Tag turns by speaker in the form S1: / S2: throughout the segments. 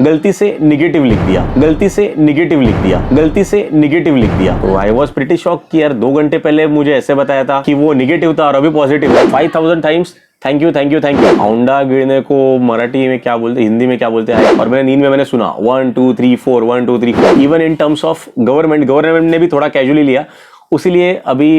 S1: गलती से निगेटिव लिख दिया, गलती से निगेटिव लिख दिया, गलती से निगेटिव लिख दिया। तो आई वॉज प्रिटी शॉक कि यार 2 घंटे पहले मुझे ऐसे बताया था कि वो निगेटिव था और अभी पॉजिटिव है। 5000 times thank you thank you thank you. औंडा गिरने को मराठी में क्या बोलते, हिंदी में क्या बोलते हैं, और मैंने नींद में मैंने सुना 1 2 3 4 1 2 3 4। Even in terms of government ने भी थोड़ा कैजुअली लिया, उसीलिए अभी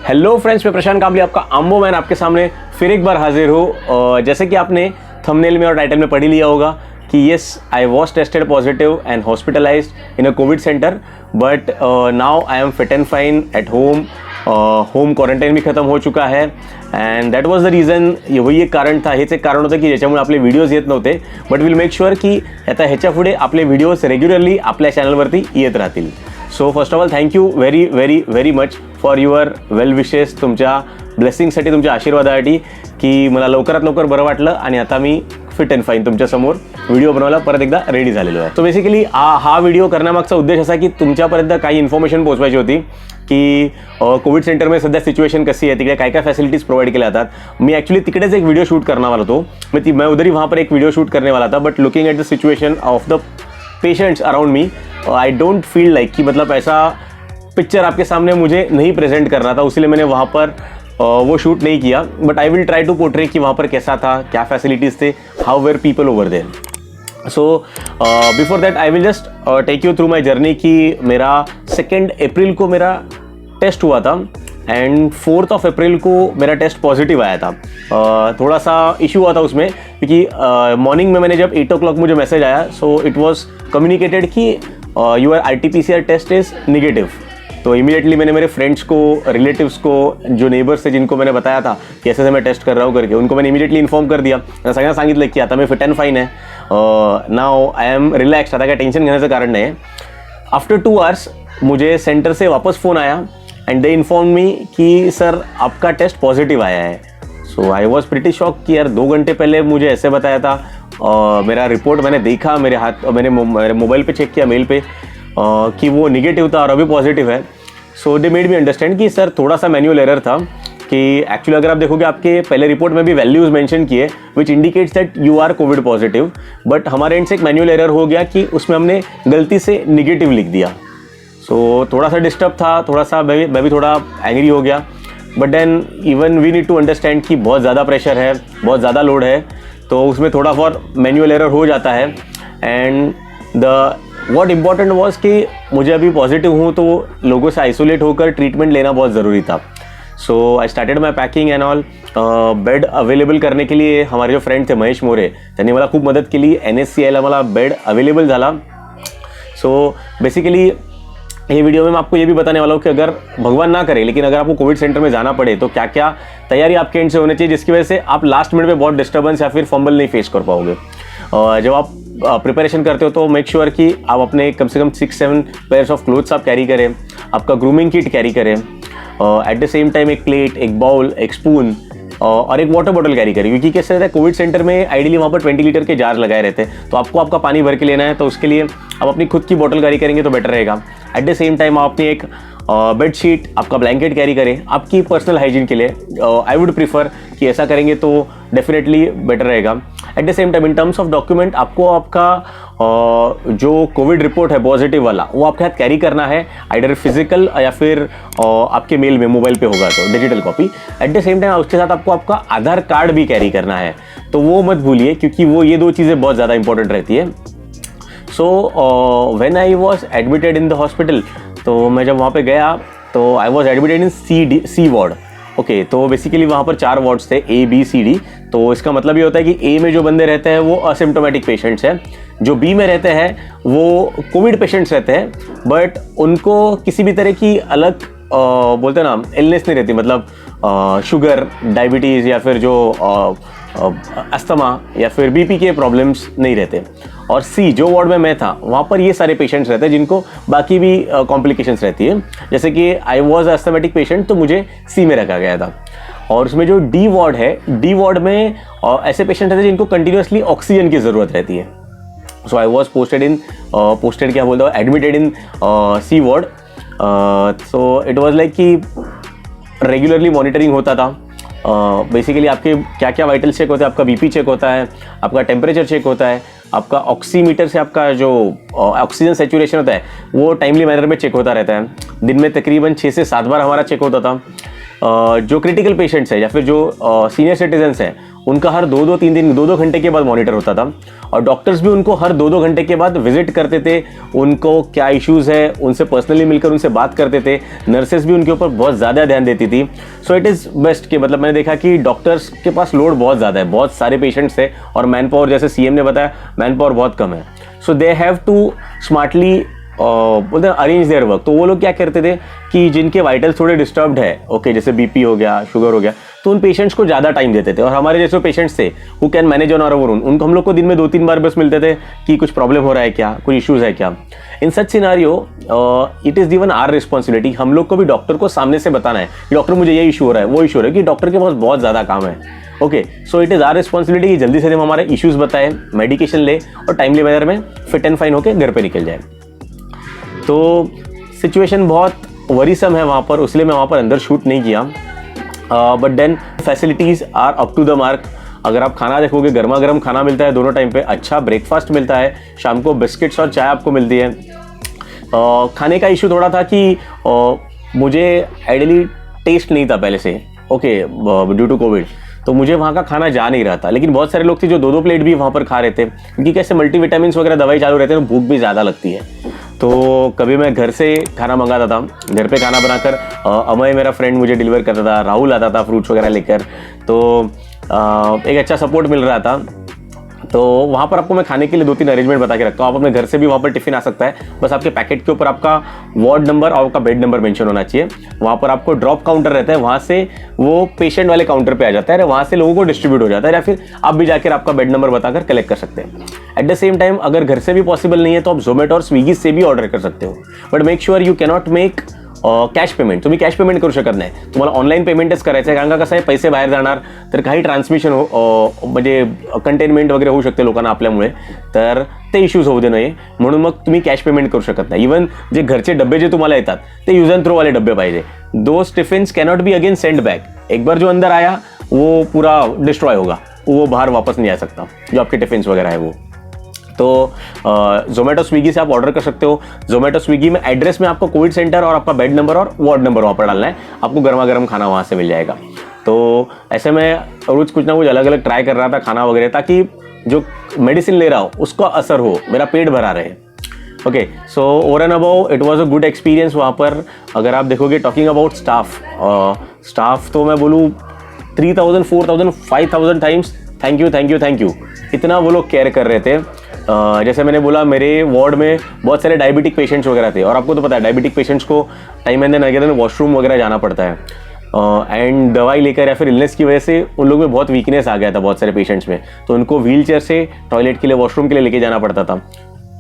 S1: हेलो फ्रेंड्स, मैं प्रशांत कांबली, आपका आम्बो मैन आपके सामने फिर एक बार हाजिर हूँ। जैसे कि आपने थंबनेल में और टाइटल में पढ़ ही लिया होगा कि yes I was tested positive and hospitalised in a Covid centre, but now I am fit and fine at home. Home quarantine भी खत्म हो चुका है and that was the reason. वही एक कारण था, हेच एक कारण होतं की ज्याच्यामुळे आपले व्हिडिओज येत नव्हते. बट विल मेक शुअर की आता ह्याच्या पुढे आपले व्हिडिओज रेग्युलरली आपल्या चॅनलवरती येत राहतील. So first of all thank you very very very much for your well wishes, तुमच्या ब्लेसिंगसाठी, तुमच्या आशीर्वादासाठी की मला लवकरात लवकर बरं वाटलं आणि आता मी फिट अँड फाईन तुमच्यासमोर व्हिडिओ बनवायला परत एकदा रेडी झालेलो आहे. सो बेसिकली हा व्हिडिओ करण्यामागचा उद्देश असा की तुमच्यापर्यंत काही इन्फॉर्मेशन पोहोचवायची होती की कोविड सेंटरमध्ये सध्या सिच्युएशन कशी है, तिकडे काय काय फैसिलिटीज प्रोवाइड केल्या जातात. मैं एक्चुअली तिकडेच एक वीडियो शूट करने वाला तो मैं उधर ही वहाँ पर एक वीडियो शूट करने वाला था. But looking at the situation of the patients around me, I don't feel like कि मतलब ऐसा पिक्चर आपके सामने मुझे नहीं प्रेजेंट करना था, इसलिए मैंने वहाँ पर वो शूट नहीं किया. But I will try to portray कि वहाँ पर कैसा था, क्या फैसिलिटीज़ थे, how were people over there. So before that I will just take you through my journey कि मेरा 2 अप्रैल को मेरा टेस्ट हुआ था एंड 4 अप्रैल को मेरा टेस्ट पॉजिटिव आया था. थोड़ा सा इशू हुआ था उसमें क्योंकि मॉर्निंग में मैंने जब 8 o'clock मुझे मैसेज आया, सो इट वॉज कम्युनिकेटेड कि your RT-PCR test is negative. तो इमीडिएटली मैंने मेरे फ्रेंड्स को, रिलेटिव्स को, जो नेबर्स थे जिनको मैंने बताया था कि ऐसे मैं टेस्ट कर रहा हूँ करके, उनको मैंने इमीडिएटली इन्फॉर्म कर दिया. सगळ्यांना सांगितलं की आता मैं फिट एंड फाइन है, नाउ आई एम रिलैक्स्ड, आता काय टेंशन घेण्याचं कारण नाही. आफ्टर 2 hours मुझे सेंटर से वापस फ़ोन आया एंड दे इन्फॉर्म मी कि सर आपका टेस्ट पॉजिटिव आया है. सो आई वॉज प्रिटी शॉक कि यार 2 घंटे पहले मुझे ऐसे बताया था. मेरा रिपोर्ट मैंने देखा, मेरे मोबाइल पे चेक किया, मेल पे कि वो निगेटिव था और अभी पॉजिटिव है. सो दे मेड मी अंडरस्टैंड कि सर थोड़ा सा मैन्युअल एरर था कि एक्चुअली अगर आप देखोगे आपके पहले रिपोर्ट में भी वैल्यूज़ मेंशन किए which indicates that you are covid positive, but हमारे एंड से एक मैन्युअल एरर हो गया कि उसमें हमने गलती से निगेटिव लिख दिया. सो थोड़ा सा डिस्टर्ब था, थोड़ा सा मैं भी थोड़ा एंग्री हो गया. But then even we need to understand कि बहुत ज़्यादा प्रेशर है, बहुत ज़्यादा लोड है, तो उसमें थोड़ा बहुत मैन्युअल एरर हो जाता है. एंड व्हाट इम्पॉर्टेंट वॉज कि मुझे अभी पॉजिटिव हूँ तो लोगों से आइसोलेट होकर ट्रीटमेंट लेना बहुत ज़रूरी था. So I started my packing and all. Bed available करने के लिए हमारे जो फ्रेंड थे महेश मोरे, त्यांनी मला खूप मदत केली. NSCIला मला बेड अवेलेबल झाला. सो बेसिकली ये वीडियो में मैं आपको ये भी बताने वाला हूँ कि अगर भगवान ना करे लेकिन अगर आपको कोविड सेंटर में जाना पड़े तो क्या क्या तैयारी आपके एंड से होनी चाहिए जिसकी वजह से आप लास्ट मिनट में बहुत डिस्टर्बेंस या फिर फंबल नहीं फेस कर पाओगे. जब आप प्रिपरेशन करते हो तो मेक श्योर कि आप अपने कम से कम 6-7 पेयर्स ऑफ क्लोथ्स आप कैरी करें, आपका ग्रूमिंग किट कैरी करें, एट द सेम टाइम एक प्लेट, एक बाउल, एक स्पून और एक वाटर बॉटल कैरी करें. क्योंकि कैसे रहता है कोविड सेंटर में आइडियली वहाँ पर 20 लीटर के जार लगाए रहते हैं, तो आपको आपका पानी भर के लेना है, तो उसके लिए आप अपनी खुद की बॉटल कैरी करेंगे तो बेटर रहेगा. एट द सेम टाइम आप अपनी एक बेडशीट, आपका ब्लैंकेट कैरी करें आपकी पर्सनल हाइजीन के लिए. आई वुड प्रीफर कि ऐसा करेंगे तो डेफिनेटली बेटर रहेगा. At the same time in terms of document आपको आपका जो कोविड रिपोर्ट है पॉजिटिव वाला वो आपके हाथ कैरी करना है, आइडर फिजिकल या फिर आपके मेल में, मोबाइल पे होगा तो digital copy. At the same time उसके साथ आपको आपका आधार कार्ड भी कैरी करना है, तो वो मत भूलिए क्योंकि वो ये 2 चीज़ें बहुत ज़्यादा इंपॉर्टेंट रहती है. So when I was admitted in the hospital, तो मैं जब वहाँ पे गया तो I was admitted in C ward. Okay, तो बेसिकली वहाँ पर 4 वार्ड्स थे, A, B, C, D. तो इसका मतलब ये होता है कि A में जो बंदे रहते हैं वो असिम्प्टोमेटिक पेशेंट्स हैं, जो B में रहते हैं वो कोविड पेशेंट्स रहते हैं, बट उनको किसी भी तरह की अलग बोलते हैं ना इलनेस नहीं रहती, मतलब शुगर, डायबिटीज़ या फिर जो अस्थमा या फिर BP के प्रॉब्लम्स नहीं रहते. और C जो वार्ड में मैं था वहाँ पर ये सारे पेशेंट्स रहते हैं जिनको बाकी भी कॉम्प्लिकेशंस रहती है. जैसे कि आई वॉज अस्थमेटिक पेशेंट तो मुझे C में रखा गया था. और उसमें जो D वार्ड है, D वार्ड में ऐसे पेशेंट रहते हैं जिनको कंटिन्यूसली ऑक्सीजन की ज़रूरत रहती है. सो आई वॉज पोस्टेड क्या बोलता हूँ, admitted in C ward. So it was like कि रेगुलरली मॉनिटरिंग होता था। बेसिकली आपके क्या क्या वाइटल चेक होते हैं, आपका बीपी चेक होता है, आपका टेम्परेचर चेक होता है, आपका ऑक्सीमीटर से आपका जो ऑक्सीजन सेचुरेशन होता है वो टाइमली मैनर में चेक होता रहता है। दिन में तकरीबन 6 से 7 बार हमारा चेक होता था। जो क्रिटिकल पेशेंट्स है या फिर जो सीनियर सिटीजन्स हैं उनका हर 2-2, 3-3, 2-2 घंटे के बाद मॉनिटर होता था, और डॉक्टर्स भी उनको हर 2-2 घंटे के बाद विजिट करते थे। उनको क्या इश्यूज़ है उनसे पर्सनली मिलकर उनसे बात करते थे। नर्सेस भी उनके ऊपर बहुत ज़्यादा ध्यान देती थी। सो इट इज़ बेस्ट कि मतलब मैंने देखा कि डॉक्टर्स के पास लोड बहुत ज़्यादा है, बहुत सारे पेशेंट्स थे, और मैन पावर जैसे सीएम ने बताया मैन पावर बहुत कम है। सो दे हैव टू स्मार्टली बोलते हैं अरेंज देयर वर्क। तो वो लोग क्या करते थे कि जिनके वाइटल्स थोड़े डिस्टर्ब्ड है, ओके, जैसे बीपी हो गया, शुगर हो गया, तो उन पेशेंट्स को ज़्यादा टाइम देते थे। और हमारे जैसे पेशेंट्स थे who can manage on our own, उनको हम लोग को दिन में 2-3 बार बस मिलते थे कि कुछ प्रॉब्लम हो रहा है क्या, कुछ इश्यूज़ है क्या। In such scenario it is given our responsibility, हम लोग को भी डॉक्टर को सामने से बताना है कि डॉक्टर मुझे ये इशू हो रहा है, वो इशू हो रहा है, कि डॉक्टर के पास बहुत ज़्यादा काम है। Okay, so it is our responsibility कि जल्दी से हम हमारे इश्यूज़ बताएं, मेडिकेशन ले और टाइमली मैनर में फिट एंड फाइन होकर घर पर निकल जाए। तो सिचुएशन बहुत वरीसम है वहाँ पर, इसलिए मैं वहाँ पर अंदर शूट नहीं किया। But then facilities are up to the mark. अगर आप खाना देखोगे, गर्मा गर्म खाना मिलता है दोनों टाइम पे, अच्छा ब्रेकफास्ट मिलता है, शाम को बिस्किट्स और चाय आपको मिलती है। खाने का इशू थोड़ा था कि मुझे आइडियली टेस्ट नहीं था पहले से, ओके, ड्यू टू कोविड, तो मुझे वहाँ का खाना जा नहीं रहा था। लेकिन बहुत सारे लोग थे जो 2-2 प्लेट भी वहाँ पर खा रहे थे, क्योंकि कैसे मल्टीविटामिन्स वगैरह दवाई चालू रहते हैं तो भूख भी ज़्यादा लगती है। तो कभी मैं घर से खाना मंगाता था, घर पे खाना बनाकर अमय मेरा फ्रेंड मुझे डिलीवर करता था, राहुल आता था फ्रूट्स वगैरह लेकर, तो एक अच्छा सपोर्ट मिल रहा था। तो वहाँ पर आपको मैं खाने के लिए 2-3 अरेंजमेंट बता के रखता हूँ। आप अपने घर से भी वहाँ पर टिफिन आ सकता है, बस आपके पैकेट के ऊपर आपका वार्ड नंबर और आपका बेड नंबर मेंशन होना चाहिए। वहाँ पर आपको ड्रॉप काउंटर रहता है, वहाँ से वो पेशेंट वाले काउंटर पे आ जाता है, वहाँ से लोगों को डिस्ट्रीब्यूट हो जाता है, या फिर आप भी जाकर आपका बेड नंबर बताकर कलेक्ट कर सकते हैं। एट द सेम टाइम अगर घर से भी पॉसिबल नहीं है तो आप जोमेटो और स्विगी से भी ऑर्डर कर सकते हो, but make sure you cannot make cash payment. तुम्ही कॅश पेमेंट करू शकत नाही, तुम्हाला ऑनलाईन पेमेंटच करायचं आहे. कारण का कसं आहे, पैसे बाहेर जाणार तर काही ट्रान्समिशन म्हणजे कंटेनमेंट वगैरे होऊ शकते लोकांना आपल्यामुळे, तर ते इश्यूज होऊ दे नये म्हणून मग तुम्ही कॅश पेमेंट करू शकत नाही. इवन जे घरचे डब्बे जे तुम्हाला येतात ते यूज एंड थ्रो वाले डब्बे पाहिजे. Those tiffins cannot be again send back. एक बार जो अंदर आया वो पूरा डिस्ट्रॉय होगा, वो बाहर वापस नहीं आ सकता जो आपके टिफिन्स वगैरह है वो. तो जोमेटो स्विगी से आप ऑर्डर कर सकते हो. जोमेटो स्विगी में एड्रेस में आपको कोविड सेंटर और आपका बेड नंबर और वार्ड नंबर वहाँ पर डालना है, आपको गर्मा गर्म खाना वहाँ से मिल जाएगा. तो ऐसे में रोज कुछ ना कुछ अलग अलग ट्राई कर रहा था खाना वगैरह, ताकि जो मेडिसिन ले रहा हो उसका असर हो, मेरा पेट भरा रहे. Okay, so over and above it was a good experience वहाँ पर. अगर आप देखोगे टॉकिंग अबाउट स्टाफ तो मैं बोलूँ 3000, 4000, 5000 टाइम्स थैंक यू इतना वो लोग केयर कर रहे थे. जैसे मैंने बोला, मेरे वार्ड में बहुत सारे डायबिटिक पेशेंट्स वगैरह थे, और आपको तो पता है डायबिटिक पेशेंट्स को time and then again washroom वगैरह जाना पड़ता है, एंड दवाई लेकर या फिर इलनेस की वजह से उन लोगों में बहुत वीकनेस आ गया था बहुत सारे पेशेंट्स में, तो उनको व्हील चेयर से टॉयलेट के लिए, वॉशरूम के लिए लेके जाना पड़ता था.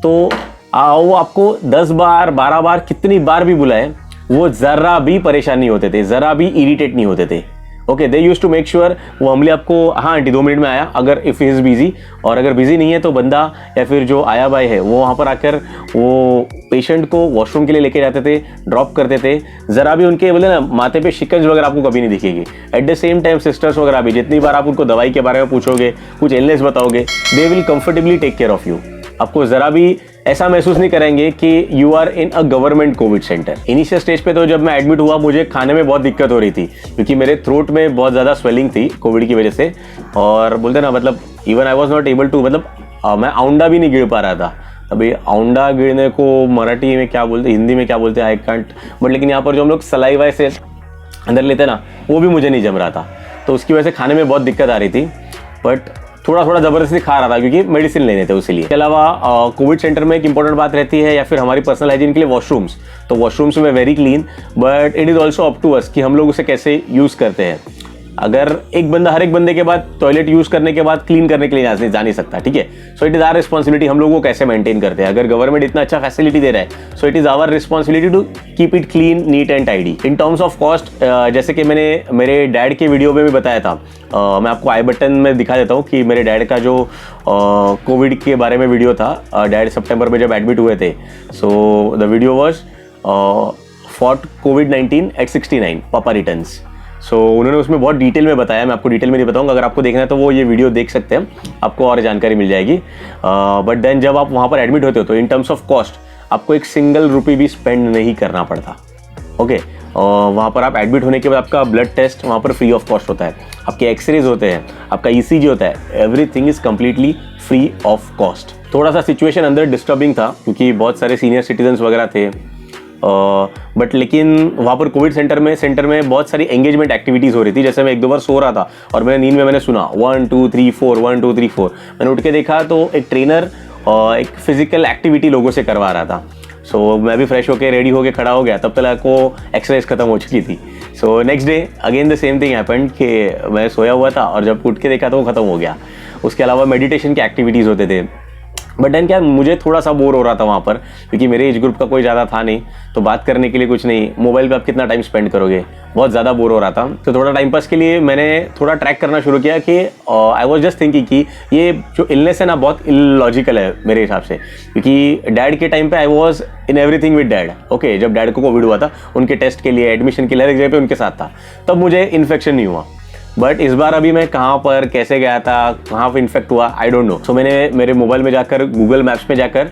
S1: तो वो आपको 10 बार 12 बार कितनी बार भी बुलाए, वो ज़रा भी परेशान नहीं होते थे, ज़रा भी इरीटेट नहीं होते थे. Okay, they use to make sure वो हमले आपको, हाँ आंटी 2 मिनट में आया, अगर इफ़ इज़ बिजी, और अगर बिजी नहीं है तो बंदा या फिर जो आया बाय है वो वहाँ पर आकर वो पेशेंट को वॉशरूम के लिए लेके जाते थे, ड्रॉप करते थे. ज़रा भी उनके बोले ना माथे पे शिकंज वगैरह आपको कभी नहीं दिखेगी. At the same time sisters वगैरह भी, जितनी बार आप उनको दवाई के बारे में पूछोगे, कुछ इलनेस बताओगे, they will comfortably take care of you. आपको ज़रा भी ऐसा महसूस नहीं करेंगे कि you are in a government covid centre. Initial stage पे तो जब मैं एडमिट हुआ मुझे खाने में बहुत दिक्कत हो रही थी, क्योंकि मेरे थ्रोट में बहुत ज़्यादा स्वेलिंग थी कोविड की वजह से, और बोलते ना मतलब even I was not able to, मतलब मैं औंडा भी नहीं गिर पा रहा था. अभी औंडा गिरने को मराठी में क्या बोलते, हिंदी में क्या बोलते हैं आई कांट, बट लेकिन यहाँ पर जो हम लोग सलाइवा से अंदर लेते ना, वो भी मुझे नहीं जम रहा था, तो उसकी वजह से खाने में बहुत दिक्कत आ रही थी. बट थोड़ा ज़बरदस्ती खा रहा था क्योंकि मेडिसिन लेने थे उसीलिए. इसके अलावा कोविड सेंटर में एक इंपॉर्टेंट बात रहती है, या फिर हमारी पर्सनल हाइजीन के लिए वॉशरूम्स. तो वॉशरूम्स में very clean, but it is also up to us कि हम लोग उसे कैसे यूज़ करते हैं. अगर एक बंदा हर एक बंदे के बाद टॉयलेट यूज़ करने के बाद क्लीन करने के लिए जा नहीं सकता, ठीक है. So it is our responsibility, हम लोगों को कैसे मेंटेन करते हैं. अगर गवर्नमेंट इतना अच्छा फैसिलिटी दे रहा है, so it is our responsibility to keep it clean, neat and tidy. In terms of cost, जैसे कि मैंने मेरे डैड के वीडियो में भी बताया था, मैं आपको आई बटन में दिखा देता हूँ कि मेरे डैड का जो कोविड के बारे में वीडियो था, डैड सितंबर में जब एडमिट हुए थे. So the video was fought कोविड-19 एट 69 पापा रिटर्न्स. सो उन्होंने उसमें बहुत डिटेल में बताया, मैं आपको डिटेल में नहीं बताऊंगा, अगर आपको देखना है तो वो ये वीडियो देख सकते हैं, आपको और जानकारी मिल जाएगी। बट देन जब आप वहाँ पर एडमिट होते हो तो इन टर्म्स ऑफ कॉस्ट आपको एक सिंगल रुपी भी स्पेंड नहीं करना पड़ता। ओके, वहाँ पर आप एडमिट होने के बाद आपका ब्लड टेस्ट वहाँ पर फ्री ऑफ कॉस्ट होता है, आपके एक्सरेज होते हैं, आपका ECG होता है, everything is completely free of cost. थोड़ा सा सिचुएशन अंदर डिस्टर्बिंग था क्योंकि बहुत सारे सीनियर सिटीजन्स वगैरह थे, बट लेकिन वहाँ पर कोविड सेंटर में बहुत सारी एंगेजमेंट एक्टिविटीज़ हो रही थी। जैसे मैं 1-2 बार सो रहा था और मैंने नींद में मैंने सुना 1 2 3 4 1 2 3 4, मैंने उठ के देखा तो एक ट्रेनर एक फिजिकल एक्टिविटी लोगों से करवा रहा था। सो मैं भी फ्रेश होकर रेडी होकर खड़ा हो गया, तब तक को एक्सरसाइज खत्म हो चुकी थी। So next day again the same thing happened कि मैं सोया हुआ था और जब उठ के देखा तो वो खत्म हो गया। उसके अलावा मेडिटेशन के एक्टिविटीज़ होते थे। बट देन क्या, मुझे थोड़ा सा बोर हो रहा था वहाँ पर क्योंकि मेरे एज ग्रुप का कोई ज़्यादा था नहीं, तो बात करने के लिए कुछ नहीं, मोबाइल पे आप कितना टाइम स्पेंड करोगे, बहुत ज़्यादा बोर हो रहा था। तो थोड़ा टाइम पास के लिए मैंने थोड़ा ट्रैक करना शुरू किया कि आई वॉज जस्ट थिंकिंग कि ये जो इलनेस है ना बहुत इलॉजिकल है मेरे हिसाब से, क्योंकि डैड के टाइम पे I was in everything with dad. Okay, जब डैड को कोविड हुआ था उनके टेस्ट के लिए, एडमिशन के लिए, हर एक जगह पे उनके साथ था, तब मुझे इन्फेक्शन नहीं हुआ। बट इस बार अभी मैं कहाँ पर कैसे गया था, कहाँ पर इन्फेक्ट हुआ, आई डोंट नो। सो मैंने मेरे मोबाइल में जाकर गूगल मैप्स में जाकर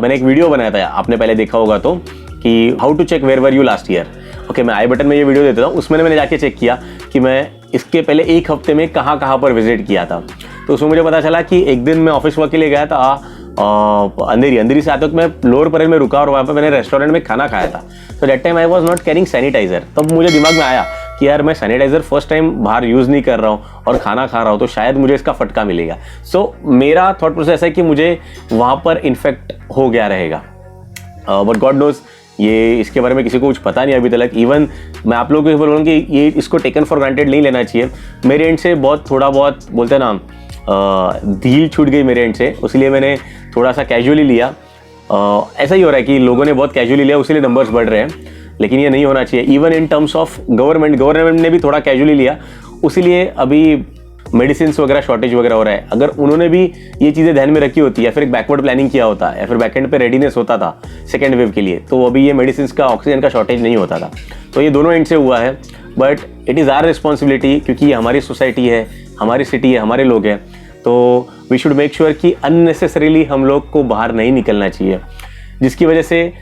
S1: मैंने एक वीडियो बनाया था, आपने पहले देखा होगा तो, कि how to check where were you last year. Okay, मैं आई बटन में ये वीडियो देता हूँ, उसमें मैंने जाके चेक किया कि मैं इसके पहले एक हफ्ते में कहाँ कहाँ पर विजिट किया था। तो उसमें मुझे पता चला कि एक दिन मैं ऑफिस वर्क के लिए गया था अंधेरी से आते वक्त मैं लोअर परेल में रुका और वहाँ पर मैंने रेस्टोरेंट में खाना खाया था। तो that time I was not carrying sanitizer. तब मुझे दिमाग में आया कि यार मैं सैनिटाइजर फर्स्ट टाइम बाहर यूज़ नहीं कर रहा हूँ और खाना खा रहा हूँ, तो शायद मुझे इसका फटका मिलेगा। सो मेरा थॉट प्रोसेस ऐसा है कि मुझे वहाँ पर इन्फेक्ट हो गया रहेगा, बट गॉड नोज ये इसके बारे में किसी को कुछ पता नहीं अभी तक। इवन मैं आप लोगों को बोलूँ कि ये इसको टेकन फॉर ग्रांटेड नहीं लेना चाहिए। मेरे एंड से थोड़ा बहुत बोलते हैं ना, ढील छूट गई मेरे एंड से, इसलिए मैंने थोड़ा सा कैजुअली लिया। ऐसा ही हो रहा है कि लोगों ने बहुत कैजुअली लिया, उसीलिए नंबर्स बढ़ रहे हैं, लेकिन ये नहीं होना चाहिए। Even in terms of government ने भी थोड़ा कैजुअली लिया, उसीलिए अभी मेडिसिन वगैरह शॉर्टेज वगैरह हो रहा है। अगर उन्होंने भी ये चीज़ें ध्यान में रखी होती या फिर एक बैकवर्ड प्लानिंग किया होता या फिर बैकएंड पे रेडीनेस होता था सेकेंड वेव के लिए, तो अभी ये मेडिसिन का, ऑक्सीजन का शॉर्टेज नहीं होता था। तो ये दोनों एंड से हुआ है, but it is our responsibility, क्योंकि ये हमारी सोसाइटी है, हमारी सिटी है, हमारे लोग हैं, तो वी शुड मेक श्योर कि अननेसेसरीली हम लोग को बाहर नहीं निकलना चाहिए, जिसकी वजह से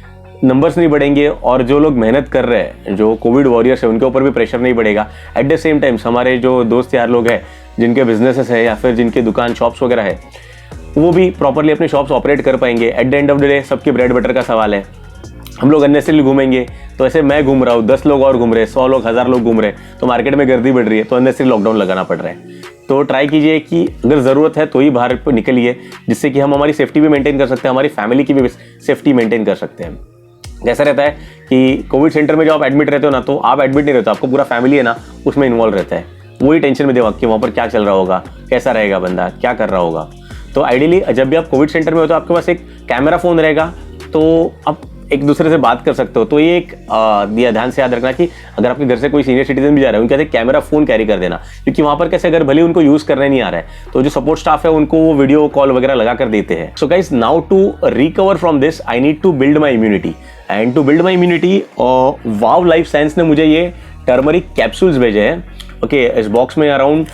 S1: नंबर्स नहीं बढ़ेंगे और जो लोग मेहनत कर रहे हैं, जो कोविड वॉरियर्स है, उनके ऊपर भी प्रेशर नहीं बढ़ेगा। एट द सेम टाइम्स हमारे जो दोस्त यार लोग हैं जिनके बिजनेसेस है या फिर जिनके दुकान शॉप्स वगैरह है, वो भी प्रॉपरली अपने शॉप्स ऑपरेट कर पाएंगे। At the end of the day सबके ब्रेड बटर का सवाल है। हम लोग अननेसेसरीली घूमेंगे, तो ऐसे मैं घूम रहा हूँ, 10 लोग और घूम रहे हैं, 100 लोग, 1000 लोग घूम रहे हैं, तो मार्केट में गर्दी बढ़ रही है, तो अननेसेसरी लॉकडाउन लगाना पड़ रहा है। तो ट्राई कीजिए कि अगर ज़रूरत है तो ही बाहर निकलिए, जिससे कि हम हमारी सेफ्टी भी मेंटेन कर सकते हैं, हमारी फैमिली की भी सेफ्टी मेंटेन कर सकते हैं। जैसा रहता है कि कोविड सेंटर में जब आप एडमिट रहते हो ना, तो आप एडमिट नहीं रहते, आपको पूरा फैमिली है ना उसमें इन्वॉल्व रहता है, वही टेंशन में दिमाग कि वहाँ पर क्या चल रहा होगा, कैसा रहेगा बंदा, क्या कर रहा होगा। तो आइडियली जब भी आप कोविड सेंटर में हो तो आपके पास एक कैमरा फ़ोन रहेगा, तो आप एक दूसरे से बात कर सकते हो। तो ये एक ध्यान से याद रखना कि अगर आपके घर से कोई सीनियर सिटीजन भी जा रहा है, उनके साथ कैमरा फ़ोन कैरी कर देना, क्योंकि वहाँ पर कैसे अगर भले उनको यूज़ करने नहीं आ रहा है, तो जो सपोर्ट स्टाफ है उनको वो वीडियो कॉल वगैरह लगा कर देते हैं। So guys, now to recover from this I need to build my immunity, and to build my immunity Wow life science ने मुझे ये टर्मरिक कैप्सूल्स भेजे हैं। ओके, इस बॉक्स में अराउंड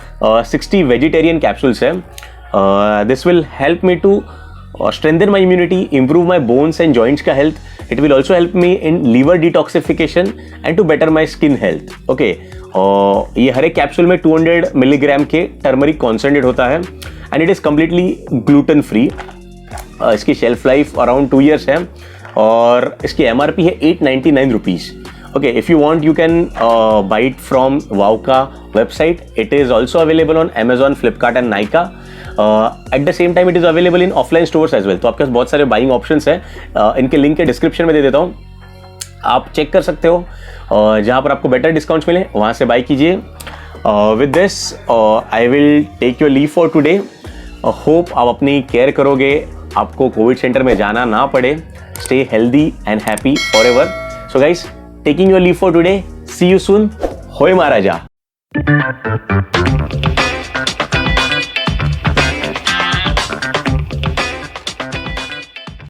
S1: 60 वेजिटेरियन कैप्सूल्स है। This will help me to strengthen my immunity, improve my bones and joints का health. It will also help me in liver detoxification and to better my skin health. Okay, ये हर एक capsule में 200 milligram के turmeric concentrate होता है and it is completely gluten free. इसकी shelf life around 2 years है और इसकी MRP है 899 rupees. Okay, if you want, you can buy it from Wowka website. It is also available on Amazon, Flipkart and Nykaa. At the same time, it is available in offline stores as well. तो आपके पास बहुत सारे buying options हैं, इनके link के description में दे देता हूँ, आप चेक कर सकते हो। जहाँ पर आपको बेटर डिस्काउंट्स मिले वहाँ से बाई कीजिए। With this I will take your leave for today. Hope आप अपनी केयर करोगे, आपको कोविड सेंटर में जाना ना पड़े। Stay healthy and happy for ever. So guys, taking your leave for today. See you soon. Hoy Maharaja.